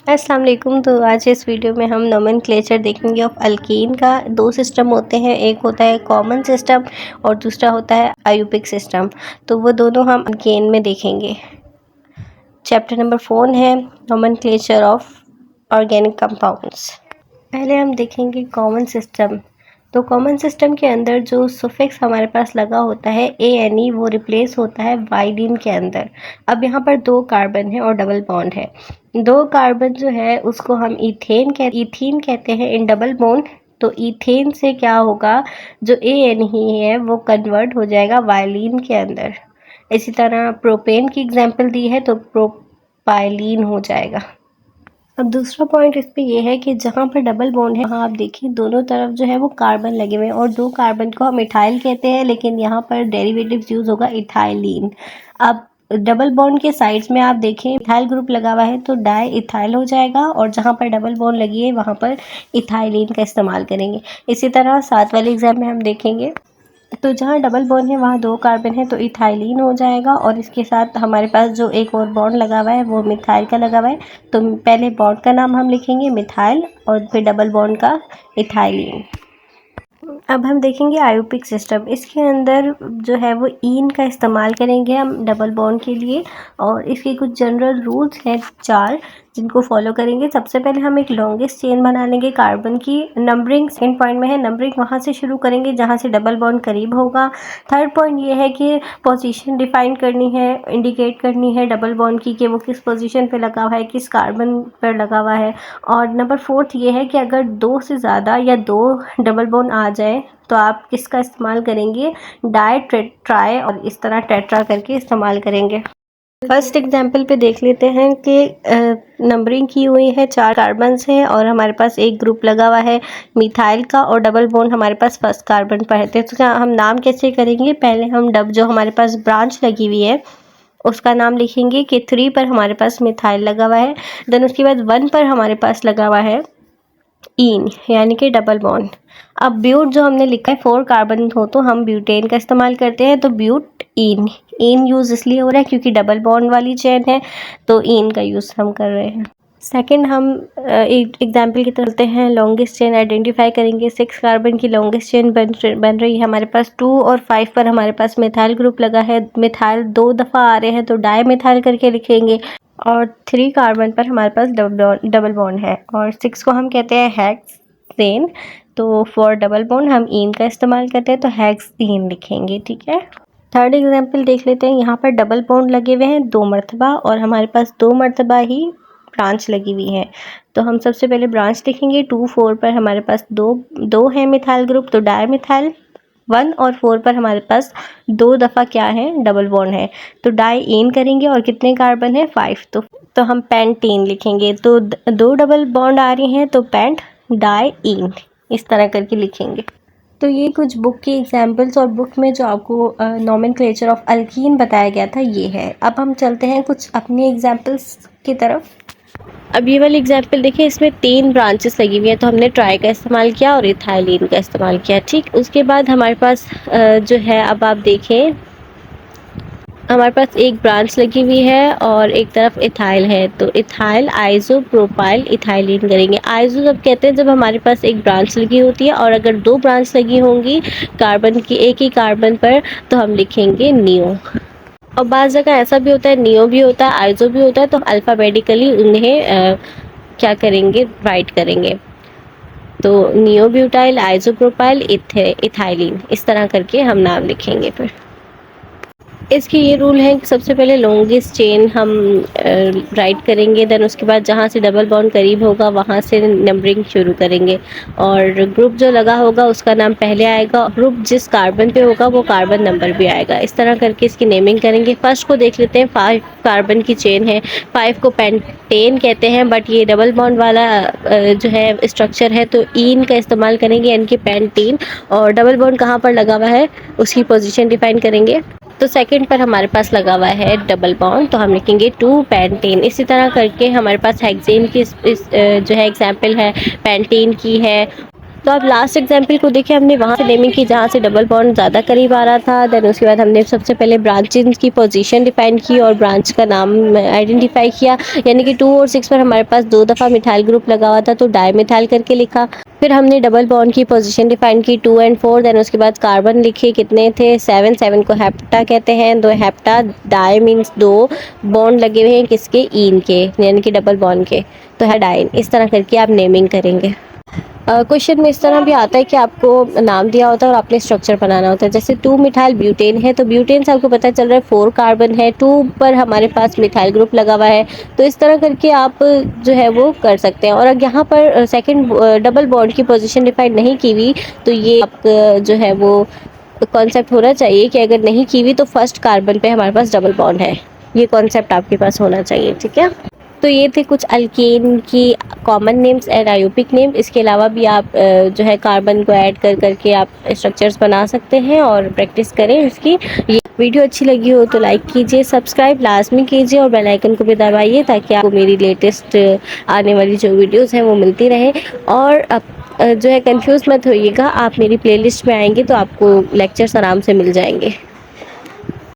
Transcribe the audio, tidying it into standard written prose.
अस्सलाम वालेकुम। तो आज इस वीडियो में हम नोमेनक्लेचर देखेंगे ऑफ अल्कीन का। दो सिस्टम होते हैं, एक होता है कॉमन सिस्टम और दूसरा होता है आयुपिक सिस्टम। तो वो दोनों हम अल्केन में देखेंगे। चैप्टर नंबर 4 है नोमेनक्लेचर ऑफ ऑर्गेनिक कंपाउंड्स। पहले हम देखेंगे कॉमन सिस्टम। तो कॉमन सिस्टम के अंदर जो सुफिक्स हमारे पास लगा होता है ANE, वो रिप्लेस होता है वाइलिन के अंदर। अब यहाँ पर 2 कार्बन है और डबल बॉन्ड है। 2 कार्बन जो है उसको हम इथीन कहते हैं इन डबल बॉन्ड। तो इथेन से क्या होगा, जो ANE है वो कन्वर्ट हो जाएगा वाइलिन के अंदर। इसी तरह प्रोपेन की एग्जाम्पल दी है तो प्रोपाइलीन हो जाएगा। अब दूसरा पॉइंट इस पे ये है कि जहाँ पर डबल बॉन्ड है वहाँ आप देखिए दोनों तरफ जो है वो कार्बन लगे हुए हैं और 2 कार्बन को हम इथाइल कहते हैं, लेकिन यहाँ पर डेरिवेटिव यूज होगा इथाइलिन। अब डबल बॉन्ड के साइड्स में आप देखें इथाइल ग्रुप लगा हुआ है तो डाई इथाइल हो जाएगा, और जहाँ पर डबल बॉन्ड लगी है वहाँ पर इथाइलिन का इस्तेमाल करेंगे। इसी तरह साथ वाले एग्जाम में हम देखेंगे तो जहाँ डबल बॉन्ड है वहाँ 2 कार्बन है तो इथाइलिन हो जाएगा, और इसके साथ हमारे पास जो एक और बॉन्ड लगा हुआ है वो मिथाइल का लगा हुआ है। तो पहले बॉन्ड का नाम हम लिखेंगे मिथाइल और फिर डबल बॉन्ड का इथाइलिन। अब हम देखेंगे आयुपिक सिस्टम। इसके अंदर जो है वो ईन का इस्तेमाल करेंगे हम डबल बॉन्ड के लिए, और इसके कुछ जनरल रूल्स हैं 4 जिनको फॉलो करेंगे। सबसे पहले हम एक लॉन्गेस्ट चेन बना लेंगे कार्बन की। नंबरिंग सेकंड पॉइंट में है, नंबरिंग वहाँ से शुरू करेंगे जहाँ से डबल बॉन्ड करीब होगा। थर्ड पॉइंट ये है कि पोजीशन डिफाइन करनी है, इंडिकेट करनी है डबल बॉन्ड की कि वो किस पोजीशन पे लगा हुआ है, किस कार्बन पर लगा हुआ है। और नंबर 4 ये है कि अगर 2 से ज़्यादा या 2 डबल बॉन्ड आ जाए तो आप किसका इस्तेमाल करेंगे, डाई, ट्राई और इस तरह टेट्रा करके इस्तेमाल करेंगे। फर्स्ट एग्जांपल पे देख लेते हैं कि नंबरिंग की हुई है, 4 कार्बन्स हैं और हमारे पास एक ग्रुप लगा हुआ है मिथाइल का, और डबल बॉन्ड हमारे पास फर्स्ट कार्बन पर है। तो इसका हम नाम कैसे करेंगे, पहले हम जो हमारे पास ब्रांच लगी हुई है उसका नाम लिखेंगे कि 3 पर हमारे पास मिथाइल लगा हुआ है। देन उसके बाद 1 पर हमारे पास लगा हुआ है ईन यानी कि डबल बॉन्ड। अब ब्यूट जो हमने लिखा है 4 कार्बन हो तो हम ब्यूटेन का इस्तेमाल करते हैं, तो ब्यूट ईन। ईन यूज़ इसलिए हो रहा है क्योंकि डबल बॉन्ड वाली चेन है तो ईन का यूज़ हम कर रहे हैं। सेकंड हम एक एग्जाम्पल की तरफ चलते हैं, लॉन्गेस्ट चेन आइडेंटिफाई करेंगे। 6 कार्बन की लॉन्गेस्ट चेन बन रही है हमारे पास। 2 और 5 पर हमारे पास मिथाइल ग्रुप लगा है, मिथाइल 2 दफ़ा आ रहे हैं तो डाई मिथाइल करके लिखेंगे। और 3 कार्बन पर हमारे पास डबल बॉन्ड है, और 6 को हम कहते हैं हेक्सेन। तो फॉर डबल बॉन्ड हम ईन का इस्तेमाल करते हैं तो हेक्सेन लिखेंगे, ठीक है। थर्ड एग्जाम्पल देख लेते हैं। यहाँ पर डबल बॉन्ड लगे हुए हैं 2 मरतबा और हमारे पास 2 मरतबा ही ब्रांच लगी हुई है। तो हम सबसे पहले ब्रांच लिखेंगे। 2, 4 पर हमारे पास दो है मिथाइल ग्रुप तो डाई मिथाइल। 1 और 4 पर हमारे पास 2 दफ़ा क्या है, डबल बॉन्ड है तो डाई ईन करेंगे, और कितने कार्बन है 5, तो हम पेंटीन लिखेंगे। तो 2 डबल बॉन्ड आ रही हैं तो पेंट डाई ईन इस तरह करके लिखेंगे। तो ये कुछ बुक की एग्जाम्पल्स, और बुक में जो आपको नोमेनक्लेचर ऑफ अल्कीन बताया गया था ये है। अब हम चलते हैं कुछ अपनी एग्जाम्पल्स की तरफ। अब ये वाली एग्जाम्पल देखिए, इसमें 3 ब्रांचेस लगी हुई हैं तो हमने ट्राई का इस्तेमाल किया और इथाइलिन का इस्तेमाल किया, ठीक। उसके बाद हमारे पास जो है, अब आप देखें हमारे पास एक ब्रांच लगी हुई है और एक तरफ इथाइल है, तो इथाइल आइसो प्रोपाइल इथाइलिन करेंगे। आइसो जब कहते हैं जब हमारे पास एक ब्रांच लगी होती है, और अगर 2 ब्रांच लगी होंगी कार्बन की एक ही कार्बन पर तो हम लिखेंगे नियो। और बाज़ जगह ऐसा भी होता है, नियो भी होता है, आइसो भी होता है, तो अल्फ़ाबेटिकली उन्हें क्या करेंगे, राइट करेंगे। तो नियो ब्यूटाइल, आइसोप्रोपाइल, इथाइलिन इस तरह करके हम नाम लिखेंगे। फिर इसकी ये रूल है कि सबसे पहले लॉन्गेस्ट चेन हम राइट करेंगे, देन उसके बाद जहाँ से डबल बॉन्ड करीब होगा वहाँ से नंबरिंग शुरू करेंगे, और ग्रुप जो लगा होगा उसका नाम पहले आएगा, ग्रुप जिस कार्बन पे होगा वो कार्बन नंबर भी आएगा। इस तरह करके इसकी नेमिंग करेंगे। फर्स्ट को देख लेते हैं, 5 कार्बन की चेन है, 5 को पेंटेन कहते हैं, बट ये डबल बॉन्ड वाला जो है स्ट्रक्चर है तो ईन का इस्तेमाल करेंगे यानी कि पेंटीन। और डबल बॉन्ड कहाँ पर लगा हुआ है उसकी पोजीशन डिफाइन करेंगे। तो सेकंड पर हमारे पास लगा हुआ है डबल बॉन्ड तो हम लिखेंगे 2 पेंटीन। इसी तरह करके हमारे पास हेक्सेन की जो है एग्जाम्पल है पेंटीन की है, तो आप लास्ट एग्जाम्पल को देखिए, हमने वहाँ से नेमिंग की जहाँ से डबल बॉन्ड ज़्यादा करीब आ रहा था। देन उसके बाद हमने सबसे पहले ब्रांचेस की पोजीशन डिफाइन की और ब्रांच का नाम आइडेंटिफाई किया, यानी कि 2 और 6 पर हमारे पास 2 दफ़ा मिथाइल ग्रुप लगा हुआ था तो डाईमिथाइल करके लिखा। फिर हमने डबल बॉन्ड की पोजीशन डिफाइन की 2 एंड 4। देन उसके बाद कार्बन लिखे, कितने थे 7 को हेप्टा कहते हैं। 2 हेप्टा, डाई मीन्स 2 बॉन्ड लगे हुए हैं किसके, ईन के, यानी कि डबल बॉन्ड के, तो है डाइन। इस तरह करके आप नेमिंग करेंगे। क्वेश्चन में इस तरह भी आता है कि आपको नाम दिया होता है और आपने स्ट्रक्चर बनाना होता है। जैसे 2 मिथाइल ब्यूटेन है तो ब्यूटेन से आपको पता चल रहा है 4 कार्बन है, 2 पर हमारे पास मिथाइल ग्रुप लगा हुआ है। तो इस तरह करके आप जो है वो कर सकते हैं। और अगर यहाँ पर सेकंड डबल बॉन्ड की पोजीशन डिफाइन नहीं की हुई तो ये आप जो है वो कॉन्सेप्ट होना चाहिए कि अगर नहीं की हुई तो फर्स्ट कार्बन पे हमारे पास डबल बॉन्ड है, ये कॉन्सेप्ट आपके पास होना चाहिए। ठीक है, तो ये थे कुछ अल्केन की कॉमन नेम्स एंड आयोपिक नेम। इसके अलावा भी आप जो है कार्बन को ऐड कर करके आप स्ट्रक्चर्स बना सकते हैं और प्रैक्टिस करें इसकी। ये वीडियो अच्छी लगी हो तो लाइक कीजिए, सब्सक्राइब लाजमी कीजिए और बेल आइकन को भी दबाइए ताकि आपको मेरी लेटेस्ट आने वाली जो वीडियोस हैं वो मिलती रहे। और अब जो है कंफ्यूज मत होइएगा, आप मेरी प्लेलिस्ट में आएंगे तो आपको लेक्चर्स आराम से मिल जाएंगे।